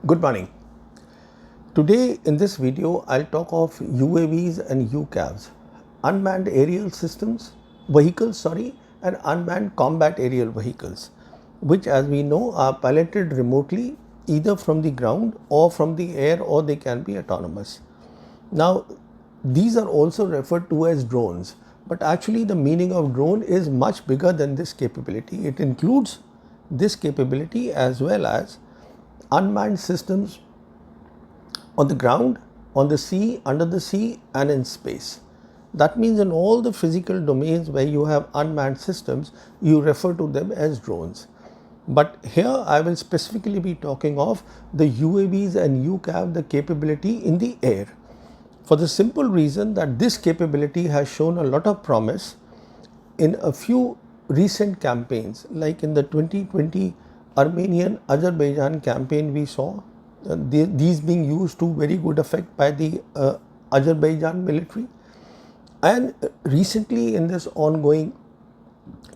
Good morning. Today in this video I'll talk of UAVs and UCAVs, unmanned aerial systems, vehicles and unmanned combat aerial vehicles, which as we know are piloted remotely either from the ground or from the air, or they can be autonomous. Now these are also referred to as drones, but actually the meaning of drone is much bigger than this capability. It includes this capability as well as unmanned systems on the ground, on the sea, under the sea and in space. That means in all the physical domains where you have unmanned systems, you refer to them as drones. But here I will specifically be talking of the UAVs and UCAV, the capability in the air, for the simple reason that this capability has shown a lot of promise in a few recent campaigns, like in the 2020 Armenian-Azerbaijan campaign we saw, these being used to very good effect by the Azerbaijan military. And recently in this ongoing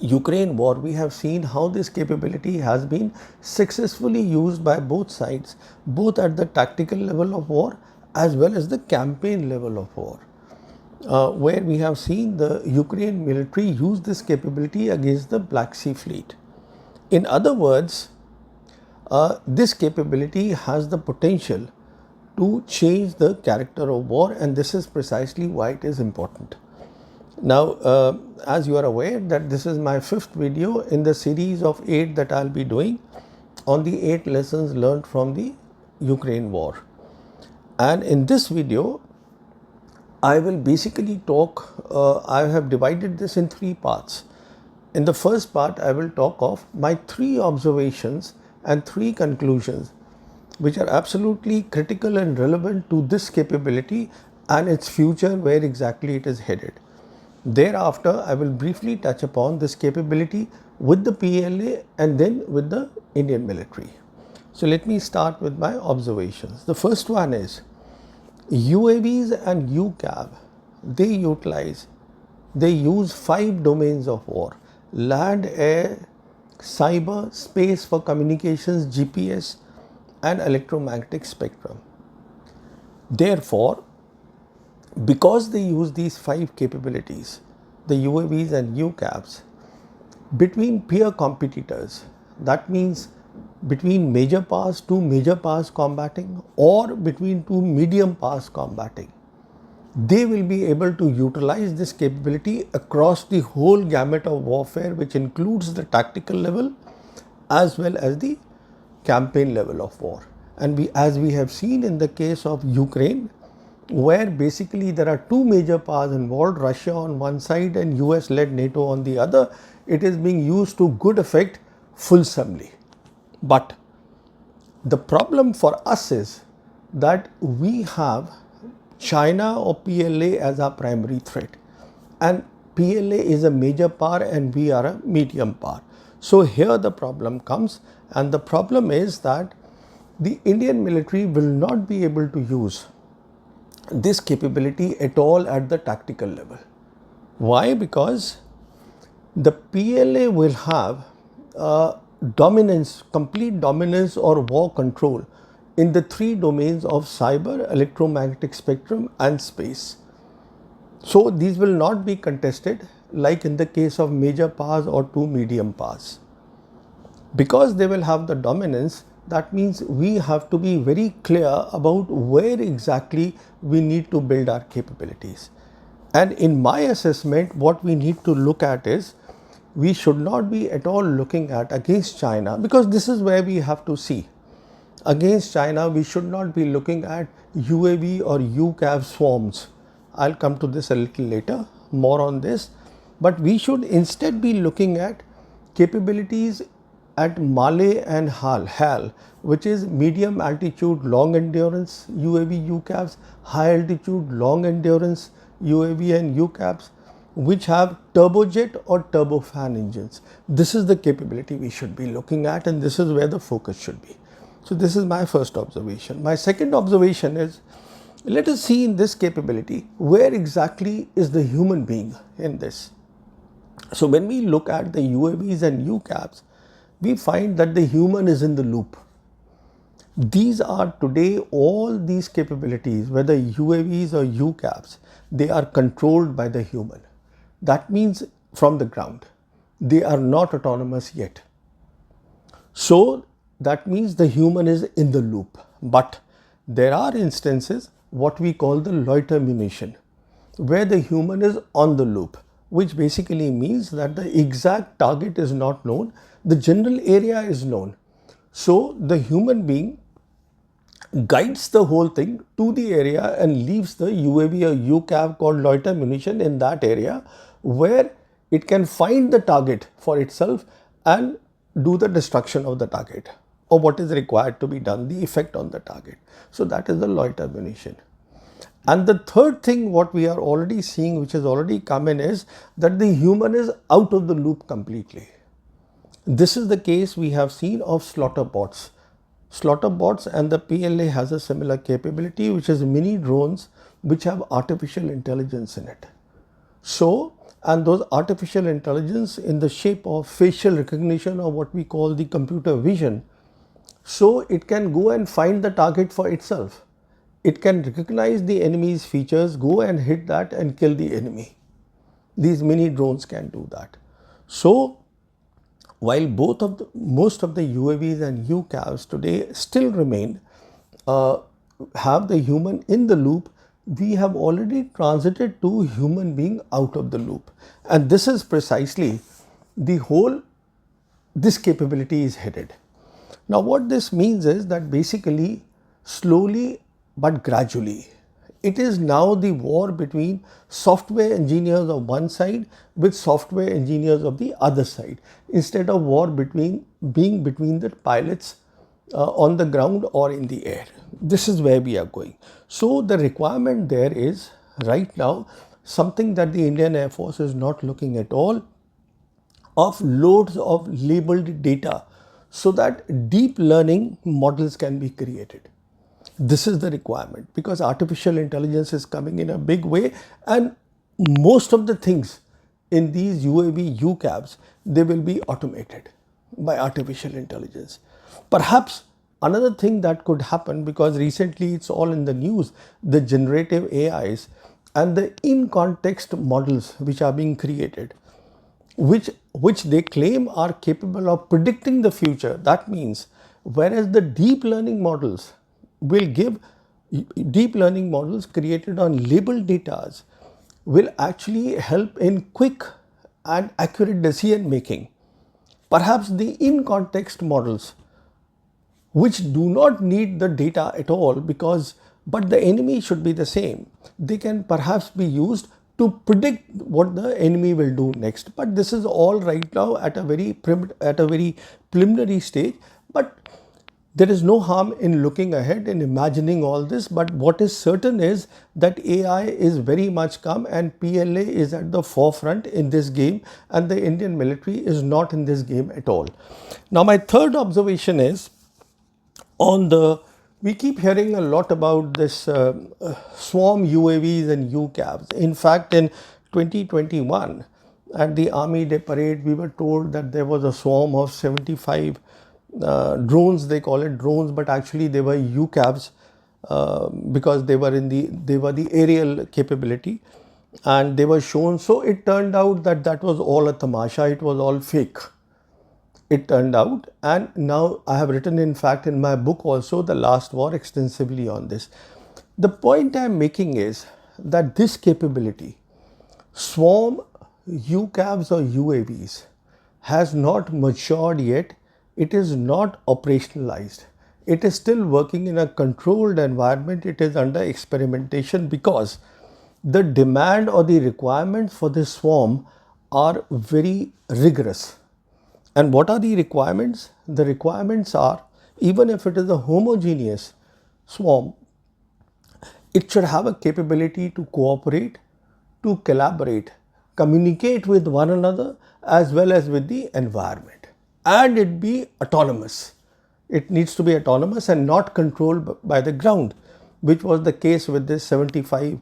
Ukraine war, we have seen how this capability has been successfully used by both sides, both at the tactical level of war as well as the campaign level of war, where we have seen the Ukraine military use this capability against the Black Sea Fleet. In other words, this capability has the potential to change the character of war, and this is precisely why it is important. Now, as you are aware that this is my 5th video in the series of 8 that I will be doing on the 8 lessons learned from the Ukraine war. And in this video, I will basically talk, I have divided this in 3 parts. In the first part, I will talk of my 3 observations and 3 conclusions which are absolutely critical and relevant to this capability and its future, where exactly it is headed. Thereafter, I will briefly touch upon this capability with the PLA and then with the Indian military. So let me start with my observations. The first one is UAVs and UCAV, they use 5 domains of war: land, air, cyber, space for communications, GPS and electromagnetic spectrum. Therefore, because they use these 5 capabilities, the UAVs and UCAVs, between peer competitors, that means between major powers, 2 major powers combating, or between 2 medium powers combating, they will be able to utilize this capability across the whole gamut of warfare, which includes the tactical level as well as the campaign level of war. And as we have seen in the case of Ukraine, where basically there are 2 major powers involved, Russia on one side and US-led NATO on the other, it is being used to good effect fulsomely. But the problem for us is that we have China or PLA as our primary threat, and PLA is a major power and we are a medium power. So here the problem comes, and the problem is that the Indian military will not be able to use this capability at all at the tactical level. Why? Because the PLA will have dominance, complete dominance or war control in the 3 domains of cyber, electromagnetic spectrum and space. So these will not be contested like in the case of major powers or 2 medium powers. Because they will have the dominance, that means we have to be very clear about where exactly we need to build our capabilities. And in my assessment, what we need to look at is, we should not be at all looking at against China, because this is where we have to see. Against China, we should not be looking at UAV or UCAV swarms. I'll come to this a little later, more on this. But we should instead be looking at capabilities at MALE and HAL, which is medium altitude long endurance UAV UCAVs, high altitude long endurance UAV and UCAVs, which have turbojet or turbofan engines. This is the capability we should be looking at, and this is where the focus should be. So this is my first observation. My second observation is, let us see in this capability, where exactly is the human being in this. So when we look at the UAVs and UCAVs, we find that the human is in the loop. These are today, all these capabilities, whether UAVs or UCAVs, they are controlled by the human. That means from the ground. They are not autonomous yet. So that means the human is in the loop. But there are instances, what we call the loiter munition, where the human is on the loop, which basically means that the exact target is not known, the general area is known. So the human being guides the whole thing to the area and leaves the UAV or UCAV called loiter munition in that area, where it can find the target for itself and do the destruction of the target, or what is required to be done, the effect on the target. So that is the loiter munition. And the third thing what we are already seeing, which has already come in, is that the human is out of the loop completely. This is the case we have seen of slaughter bots. Slaughter bots, and the PLA has a similar capability, which is mini drones which have artificial intelligence in it. So, and those artificial intelligence in the shape of facial recognition, or what we call the computer vision. So it can go and find the target for itself. It can recognize the enemy's features, go and hit that and kill the enemy. These mini drones can do that. So while most of the UAVs and UCAVs today still remain, have the human in the loop, we have already transited to human being out of the loop. And this is precisely this capability is headed. Now what this means is that basically, slowly but gradually, it is now the war between software engineers of one side with software engineers of the other side, instead of war between the pilots on the ground or in the air. This is where we are going. So the requirement there is right now something that the Indian Air Force is not looking at all, of loads of labeled data, so that deep learning models can be created. This is the requirement, because artificial intelligence is coming in a big way, and most of the things in these UAV, UCAVs, they will be automated by artificial intelligence. Perhaps another thing that could happen, because recently it's all in the news, the generative AIs and the in-context models which are being created, which they claim are capable of predicting the future. That means, whereas the deep learning models created on labeled data will actually help in quick and accurate decision making. Perhaps the in-context models, which do not need the data at all, but the enemy should be the same, they can perhaps be used to predict what the enemy will do next. But this is all right now at a very preliminary stage. But there is no harm in looking ahead and imagining all this. But what is certain is that AI is very much come, and PLA is at the forefront in this game, and the Indian military is not in this game at all. Now my third observation is, we keep hearing a lot about this swarm UAVs and UCAVs. In fact, in 2021 at the Army Day Parade, we were told that there was a swarm of 75 drones. They call it drones, but actually they were UCAVs, because they were the aerial capability, and they were shown. So it turned out that was all a tamasha. It was all fake, it turned out. And now I have written, in fact, in my book also, The Last War, extensively on this. The point I am making is that this capability, swarm UCAVs or UAVs, has not matured yet. It is not operationalized. It is still working in a controlled environment. It is under experimentation, because the demand or the requirements for this swarm are very rigorous. And what are the requirements? The requirements are, even if it is a homogeneous swarm, it should have a capability to cooperate, to collaborate, communicate with one another, as well as with the environment. And it be autonomous. It needs to be autonomous and not controlled by the ground, which was the case with this 75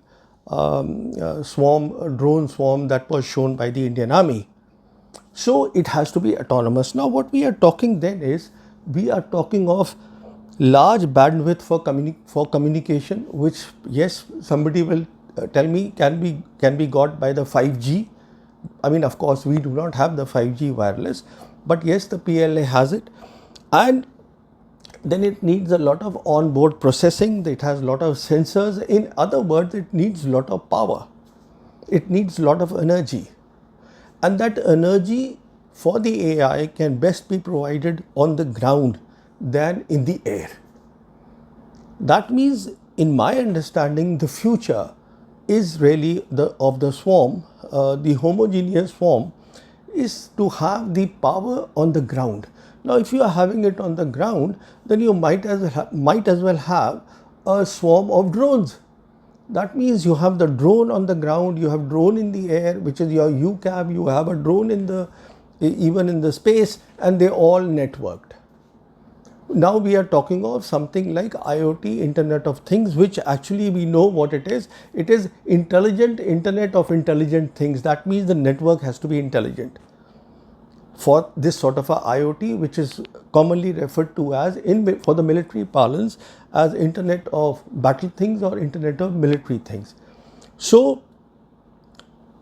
drone swarm that was shown by the Indian Army. So it has to be autonomous. Now what we are talking then is, we are talking of large bandwidth for communication, which yes, somebody will tell me can be got by the 5G. I mean, of course, we do not have the 5G wireless, but yes, the PLA has it. And then it needs a lot of onboard processing. It has a lot of sensors. In other words, it needs a lot of power. It needs a lot of energy. And that energy for the AI can best be provided on the ground than in the air. That means, in my understanding, the future is really of the swarm, the homogeneous swarm, is to have the power on the ground. Now, if you are having it on the ground, then you might as well have a swarm of drones. That means you have the drone on the ground, you have drone in the air, which is your UCAV, you have a drone even in the space, and they all networked. Now we are talking of something like IoT, Internet of Things, which actually we know what it is. It is intelligent Internet of intelligent things. That means the network has to be intelligent. For this sort of a IoT, which is commonly referred to as, for the military parlance, as Internet of battle things or Internet of military things. So,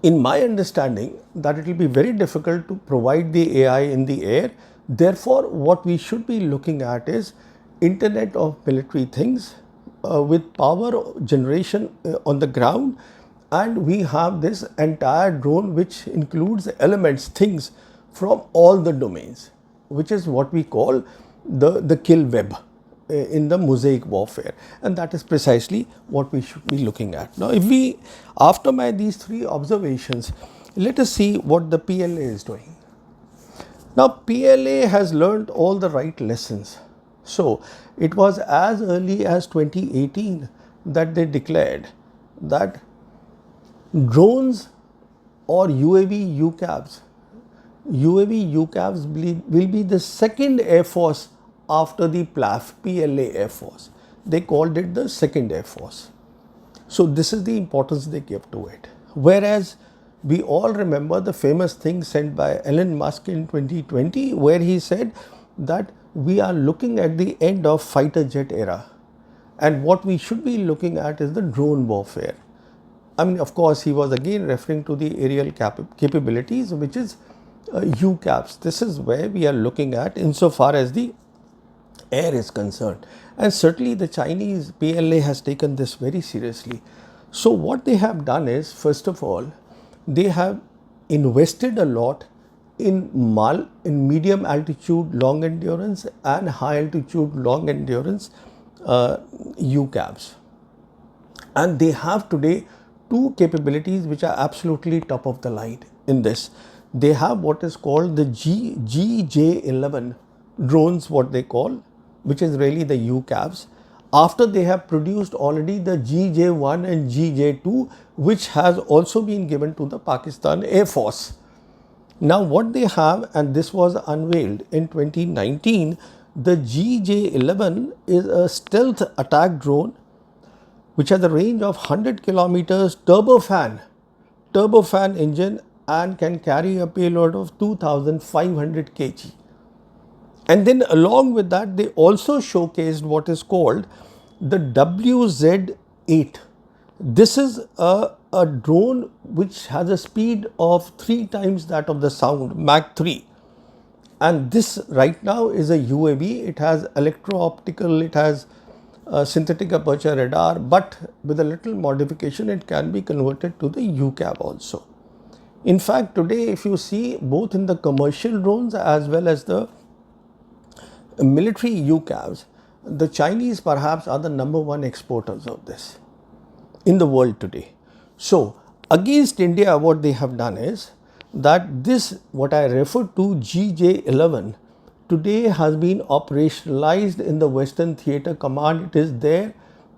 in my understanding, that it will be very difficult to provide the AI in the air. Therefore, what we should be looking at is Internet of military things with power generation on the ground, and we have this entire drone which includes elements, things from all the domains, which is what we call the kill web in the mosaic warfare, and that is precisely what we should be looking at. Now, if we, after these three observations, let us see what the PLA is doing. Now, PLA has learned all the right lessons. So, it was as early as 2018 that they declared that drones or UAV UCAVs will be the second Air Force after the PLAF, PLA Air Force. They called it the second Air Force. So this is the importance they give to it. Whereas we all remember the famous thing sent by Elon Musk in 2020, where he said that we are looking at the end of fighter jet era, and what we should be looking at is the drone warfare. I mean, of course, he was again referring to the aerial capabilities, which is UCAVs. This is where we are looking at insofar as the air is concerned, and certainly the Chinese PLA has taken this very seriously. So what they have done is, first of all, they have invested a lot in medium altitude long endurance and high altitude long endurance UCAVs, and they have today two capabilities which are absolutely top of the line in this. They have what is called the GJ11 drones, what they call, which is really the UCAVs, after they have produced already the GJ1 and GJ2, which has also been given to the Pakistan Air Force. Now what they have, and this was unveiled in 2019, the GJ11 is a stealth attack drone which has a range of 100 kilometers, turbofan engine, and can carry a payload of 2500 kg. And then along with that, they also showcased what is called the WZ8. This is a drone which has a speed of 3 times that of the sound, Mach 3. And this right now is a UAV. It has electro-optical, it has synthetic aperture radar, but with a little modification, it can be converted to the UCAV also. In fact, today, if you see, both in the commercial drones as well as the military UCAVs, the Chinese perhaps are the #1 exporters of this in the world today. So, against India, what they have done is that this, what I referred to, GJ11, today has been operationalized in the Western Theatre Command. It is there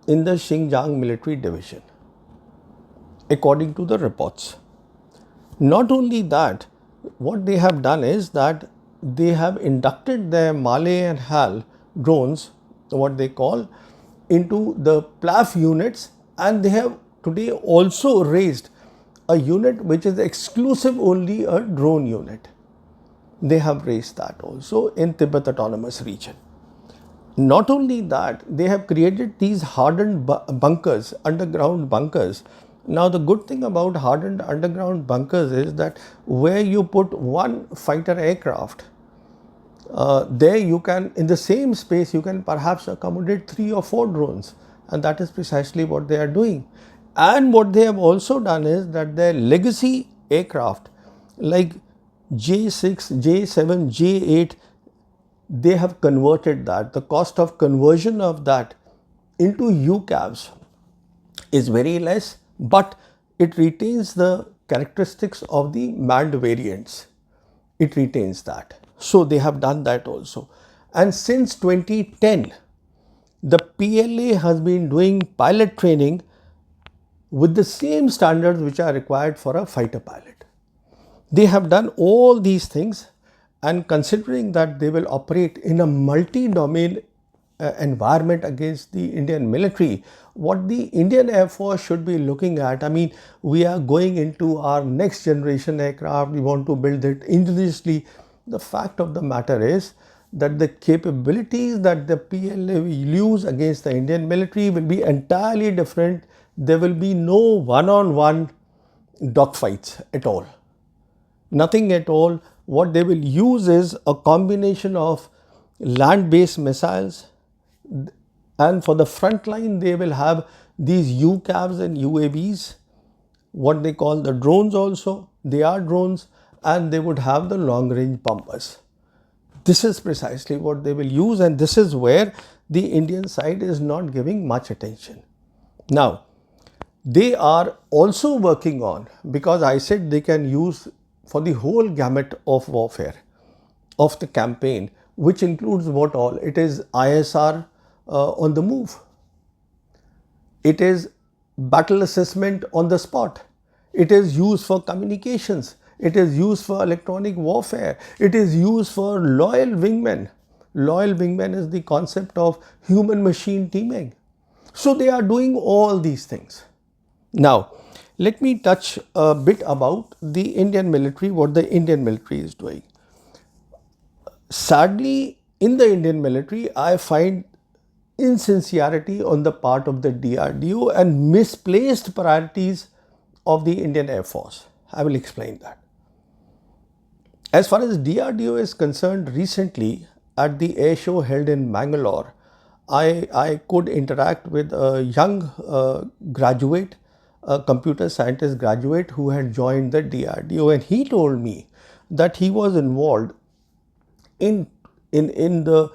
in the Xinjiang Military Division, according to the reports. Not only that, what they have done is that they have inducted their Malay and HAL drones, what they call, into the PLAF units, and they have today also raised a unit which is exclusive only a drone unit. They have raised that also in Tibet Autonomous Region. Not only that, they have created these hardened bunkers, underground bunkers. Now, the good thing about hardened underground bunkers is that where you put one fighter aircraft, there you can, in the same space, you can perhaps accommodate 3 or 4 drones, and that is precisely what they are doing. And what they have also done is that their legacy aircraft like J6, J7, J8, they have converted that. The cost of conversion of that into UCAVs is very less, but it retains the characteristics of the manned variants. It retains that. So they have done that also. And since 2010, the PLA has been doing pilot training with the same standards which are required for a fighter pilot. They have done all these things, and considering that they will operate in a multi-domain environment against the Indian military, what the Indian Air Force should be looking at, I mean, we are going into our next generation aircraft, we want to build it ingeniously. The fact of the matter is that the capabilities that the PLA will use against the Indian military will be entirely different. There will be no one-on-one dogfights at all. Nothing at all. What they will use is a combination of land-based missiles, and for the front line they will have these UCAVs and UAVs, what they call the drones also. They are drones, and they would have the long-range bombers. This is precisely what they will use, and this is where the Indian side is not giving much attention. Now, they are also working on, because I said they can use for the whole gamut of warfare, of the campaign, which includes what all? It is ISR on the move. It is battle assessment on the spot. It is used for communications. It is used for electronic warfare. It is used for loyal wingmen. Loyal wingmen is the concept of human-machine teaming. So they are doing all these things. Now, let me touch a bit about the Indian military, what the Indian military is doing. Sadly, in the Indian military, I find insincerity on the part of the DRDO and misplaced priorities of the Indian Air Force. I will explain that. As far as DRDO is concerned, recently at the air show held in Bangalore, I could interact with a young graduate, a computer scientist graduate who had joined the DRDO, and he told me that he was involved in the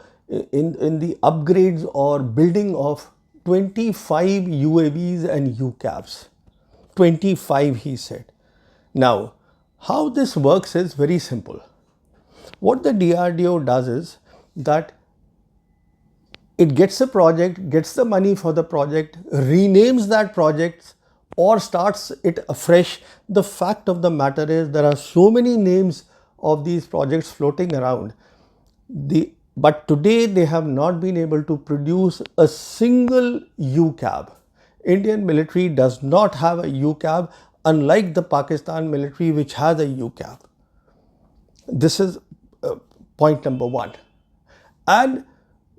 upgrades or building of 25 UAVs and UCAVs. 25, he said. Now, how this works is very simple. What the DRDO does is that it gets a project, gets the money for the project, renames that project or starts it afresh. The fact of the matter is there are so many names of these projects floating around. But today they have not been able to produce a single UCAV. Indian military does not have a UCAV, unlike the Pakistan military which has a UCAV. This is point number one. And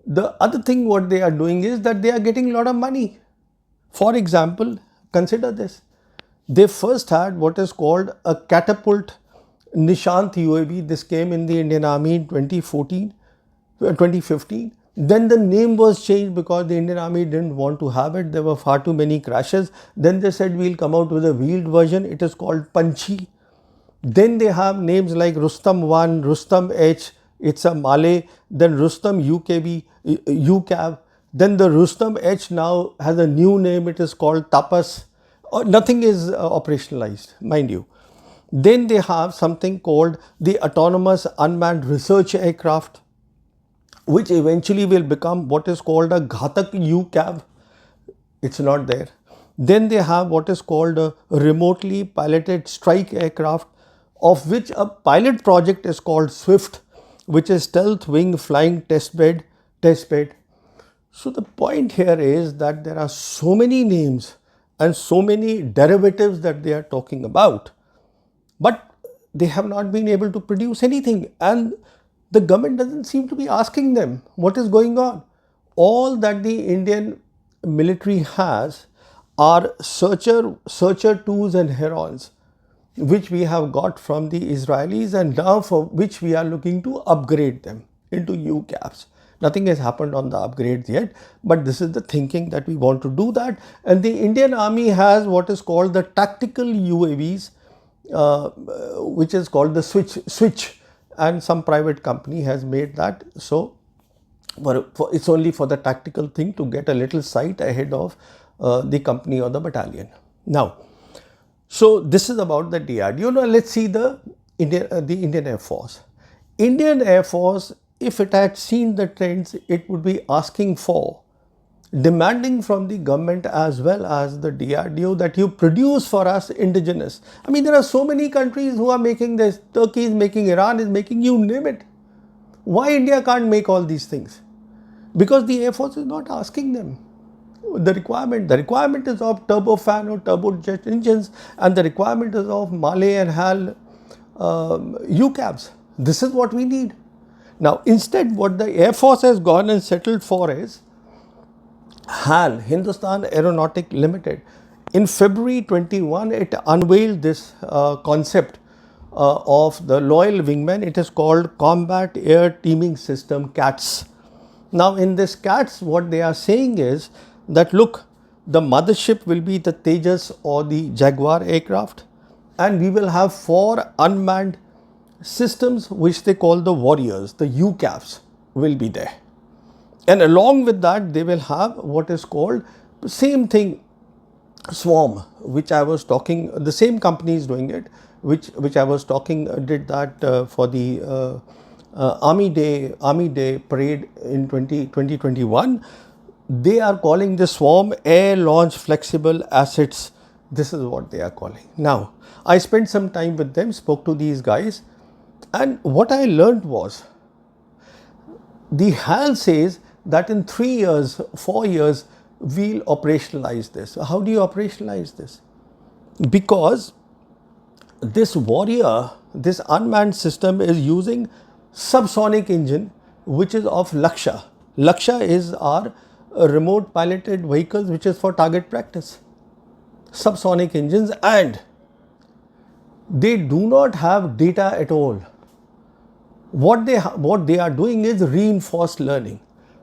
the other thing what they are doing is that they are getting a lot of money. For example, consider this. They first had what is called a catapult Nishant UAV. This came in the Indian Army in 2015. Then the name was changed because the Indian Army didn't want to have it. There were far too many crashes. Then they said we'll come out with a wheeled version. It is called Panchi. Then they have names like Rustam 1, Rustam H, it's a Malay, then Rustam UCAV. Then the Rustam H now has a new name, it is called Tapas. Nothing is operationalized, mind you. Then they have something called the Autonomous Unmanned Research Aircraft, which eventually will become what is called a Ghatak UCAV. It's not there. Then they have what is called a Remotely Piloted Strike Aircraft, of which a pilot project is called SWIFT, which is Stealth Wing Flying Testbed. So the point here is that there are so many names and so many derivatives that they are talking about, but they have not been able to produce anything, and the government doesn't seem to be asking them what is going on. all that the Indian military has are searcher tools and herons, which we have got from the Israelis, and now for which we are looking to upgrade them into UCAVs. Nothing has happened on the upgrades yet, but this is the thinking that we want to do that. And the Indian Army has what is called the tactical UAVs, which is called the Switch, and some private company has made that. So it's only for the tactical thing to get a little sight ahead of the company or the battalion. Now, so this is about the DRDO. Now let's see the Indian Air Force. Indian Air Force, if it had seen the trends, it would be asking for, demanding from the government as well as the DRDO that you produce for us indigenous. I mean, there are so many countries who are making this. Turkey is making, Iran is making, you name it. Why India can't make all these things? Because the Air Force is not asking them. The requirement is of turbofan or turbojet engines, and the requirement is of Male and HAL UCAVs. This is what we need. Now, instead, what the Air Force has gone and settled for is HAL, Hindustan Aeronautic Limited. In February 21, it unveiled this concept of the Loyal Wingman. It is called Combat Air Teaming System, CATS. Now, in this CATS, what they are saying is that, look, the mothership will be the Tejas or the Jaguar aircraft, and we will have 4 unmanned systems which they call the warriors, the UCAVs will be there. And along with that, they will have what is called same thing, Swarm, which I was talking, the same company is doing it, which I was talking, did that for the Army Day parade in 2021. They are calling the Swarm Air Launch Flexible Assets. This is what they are calling. Now, I spent some time with them, spoke to these guys, and what I learned was, the HAL says that in 3 years, 4 years, we'll operationalize this. How do you operationalize this? Because this warrior, this unmanned system is using subsonic engine, which is of Laksha. Laksha is our remote piloted vehicles, which is for target practice. Subsonic engines, and they do not have data at all. What they are doing is reinforced learning.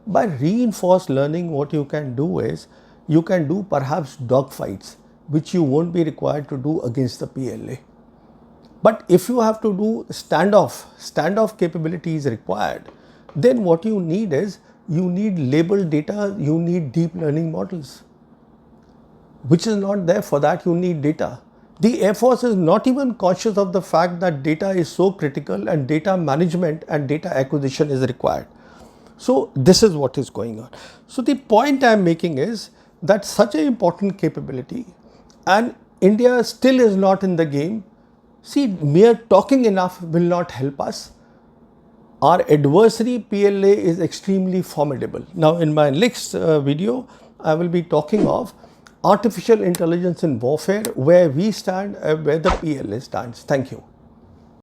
By reinforced learning, what you can do is, you can do perhaps dogfights, which you won't be required to do against the PLA. But if you have to do standoff capability is required, then what you need is, you need labeled data, you need deep learning models, which is not there. For that you need data. The Air Force is not even conscious of the fact that data is so critical, and data management and data acquisition is required. So this is what is going on. So the point I am making is that such an important capability, and India still is not in the game. See, mere talking enough will not help us. Our adversary PLA is extremely formidable. Now, in my next video, I will be talking of artificial intelligence in warfare, where we stand, where the PLA stands. Thank you.